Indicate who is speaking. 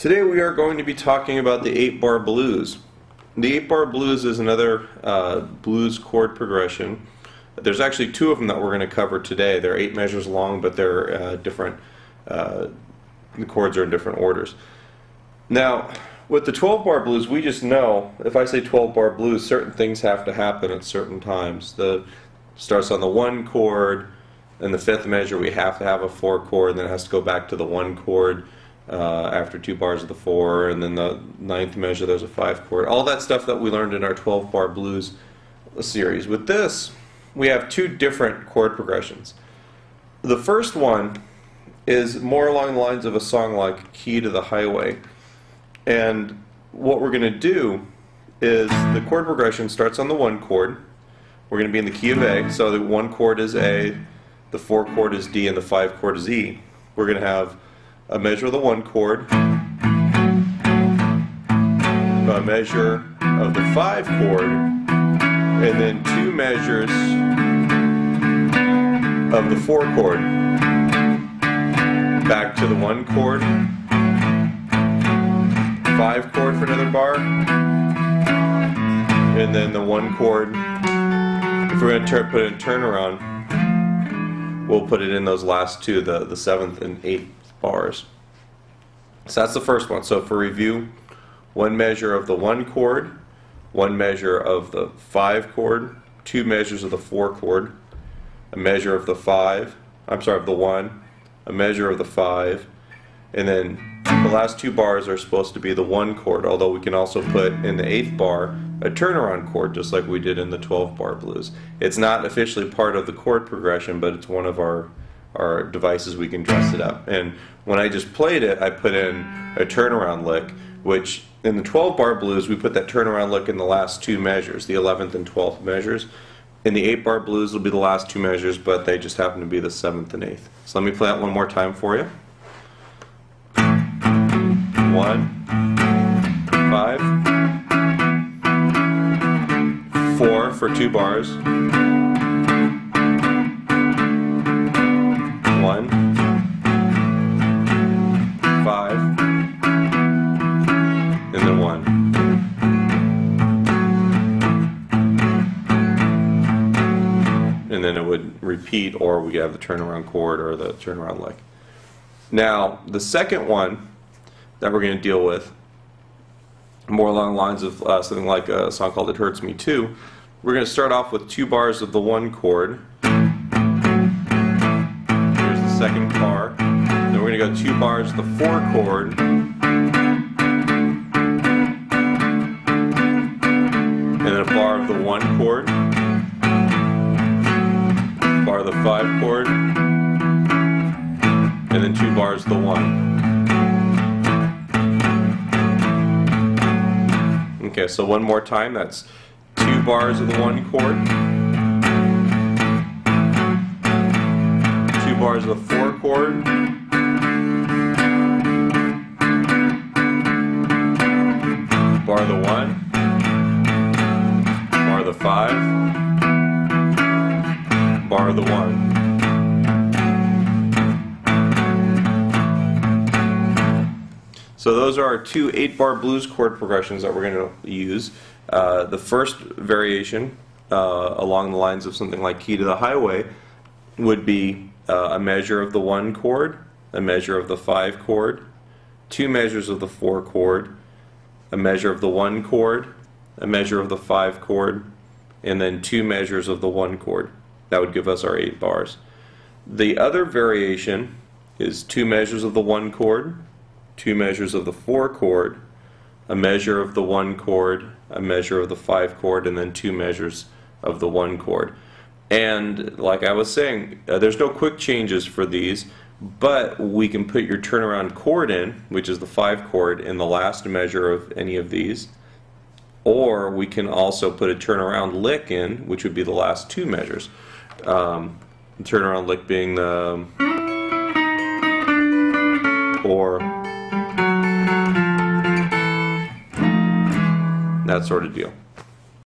Speaker 1: Today we are going to be talking about the 8-bar blues. The 8-bar blues is another blues chord progression. There's actually two of them that we're going to cover today. They're 8 measures long, but they're different. The chords are in different orders. Now, with the 12-bar blues, we just know, if I say 12-bar blues, certain things have to happen at certain times. The starts on the 1 chord, in the 5th measure we have to have a 4 chord, and then it has to go back to the 1 chord after 2 bars of the 4, and then the 9th measure there's a 5 chord. All that stuff that we learned in our 12-bar blues series. With this, we have two different chord progressions. The first one is more along the lines of a song like Key to the Highway. And what we're going to do is the chord progression starts on the 1 chord. We're going to be in the key of A, so the 1 chord is A, the 4 chord is D, and the 5 chord is E. We're going to have a measure of the 1 chord, a measure of the 5 chord, and then 2 measures of the 4 chord. Back to the 1 chord, 5 chord for another bar, and then the 1 chord. If we're going to put it in turnaround, we'll put it in those last two, the 7th and 8th bars. So that's the first one. So for review, 1 measure of the 1 chord, 1 measure of the 5 chord, 2 measures of the 4 chord, a measure of the 1, a measure of the 5, and then the last 2 bars are supposed to be the 1 chord, although we can also put in the 8th bar a turnaround chord, just like we did in the 12-bar blues. It's not officially part of the chord progression, but it's one of our devices we can dress it up. And when I just played it, I put in a turnaround lick, which in the 12-bar blues we put that turnaround lick in the last 2 measures, the 11th and 12th measures. In the 8-bar blues will be the last 2 measures, but they just happen to be the 7th and 8th. So let me play that one more time for you. 1, 5, 4 for 2 bars, 1, 5, and then 1. And then it would repeat, or we have the turnaround chord or the turnaround lick. Now, the second one that we're going to deal with, more along the lines of something like a song called It Hurts Me Too. We're going to start off with 2 bars of the 1 chord. Here's the second bar. Then we're going to go 2 bars of the 4 chord. And then a bar of the 1 chord. Bar of the 5 chord. And then 2 bars of the 1. Okay, so one more time, that's 2 bars of the 1 chord, 2 bars of the 4 chord, bar of the 1, bar of the 5, bar of the 1. So those are our 2 8-bar blues chord progressions that we're going to use. The first variation, along the lines of something like Key to the Highway, would be a measure of the 1 chord, a measure of the 5 chord, 2 measures of the 4 chord, a measure of the 1 chord, a measure of the 5 chord, and then 2 measures of the 1 chord. That would give us our 8 bars. The other variation is 2 measures of the 1 chord, 2 measures of the 4 chord, a measure of the 1 chord, a measure of the 5 chord, and then 2 measures of the 1 chord. And like I was saying, there's no quick changes for these, but we can put your turnaround chord in, which is the 5 chord, in the last measure of any of these. Or we can also put a turnaround lick in, which would be the last 2 measures. The turnaround lick being the or that sort of deal.